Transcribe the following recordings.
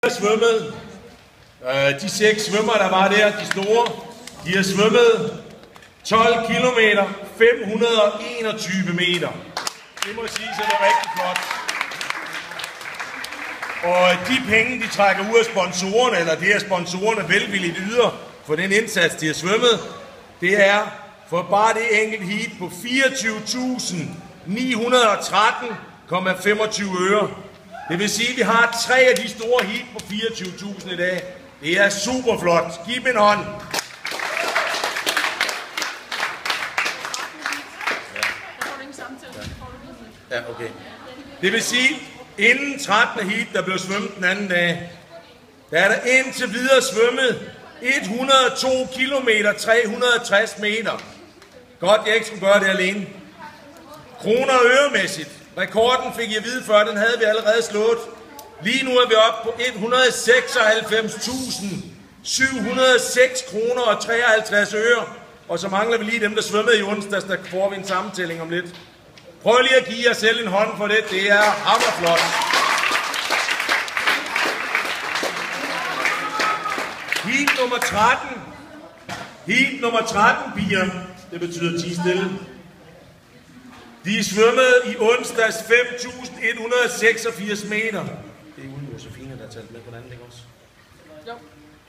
svømmet. De 6 svømmer, der var der, de store, de har svømmet 12 km, 521 meter. Det må sige, så det er rigtig flot. Og de penge, de trækker ud af sponsorerne, eller det er sponsorerne velvilligt yder for den indsats, de har svømmet, det er for bare det enkelt heat på 24.913,25 øre. Det vil sige, at vi har 3 af de store heat på 24.000 i dag. Det er super flot. Giv dem en hånd. Ja, okay. Det vil sige, inden 13. heat, der blev svømmet den anden dag, der er der indtil videre svømmet 102 km 360 meter. Godt, jeg ikke skulle gøre det alene. Kroner og øremæssigt. Rekorden fik jeg at vide før, den havde vi allerede slået. Lige nu er vi oppe på 196.706 kroner og 53 øre. Og så mangler vi lige dem, der svømmede i onsdags, der får vi en sammentælling om lidt. Prøv lige at give jer selv en hånd for det. Det er hammerflot. Heat nummer 13. Heat nummer 13, piger. Det betyder 10 stille. De svømmede i onsdags 5.186 meter. Det er uden Josefine, der har talt med på den anden, ikke også? Jo.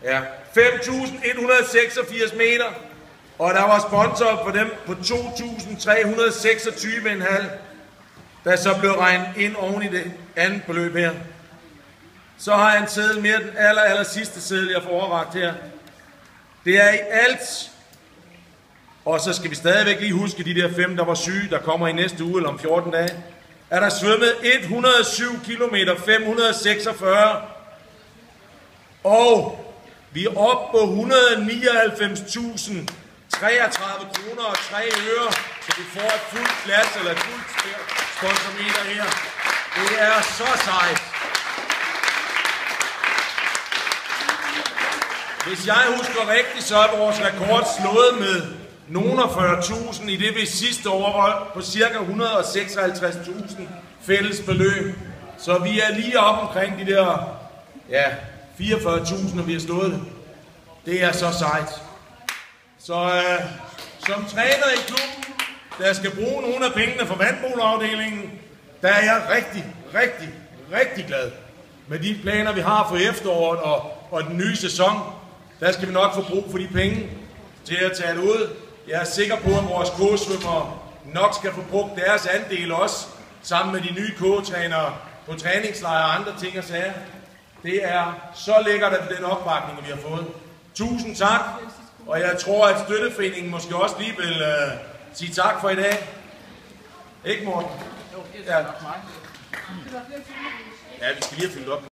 Ja, 5.186 meter. Og der var sponsor for dem på 2.326,5, der så blev regnet ind oven i det andet beløb her. Så har jeg en seddel mere, den aller sidste seddel, jeg får overrakt her. Det er i alt. Og så skal vi stadigvæk lige huske de der 5, der var syge, der kommer i næste uge eller om 14 dage. Er der svømmet 107 km 546. Og vi er oppe på 199.033 kroner og 3 øre, så vi får et fuldt glas eller et fuldt sponsormeter her. Det er så sejt. Hvis jeg husker rigtigt, så er vores rekord slået med nogen af 40.000 i det vi sidste år var på ca. 156.000 fælles beløb. Så vi er lige op omkring de der 44.000, når vi har slået det. Det er så sejt. Så som træner i klubben, der skal bruge nogle af pengene fra vandboligafdelingen, der er jeg rigtig glad med de planer, vi har for efteråret og den nye sæson. Der skal vi nok få brug for de penge til at tage det ud. Jeg er sikker på, at vores kogesvømmere nok skal få brugt deres andel også, sammen med de nye kogetrænere på træningslejre og andre ting og sager. Det er så lækkert, at den opbakning, vi har fået. Tusind tak, og jeg tror, at støtteforeningen måske også lige vil sige tak for i dag. Ikke, Morten? Jo, det er nok mig. Ja, vi skal lige have fyldt op.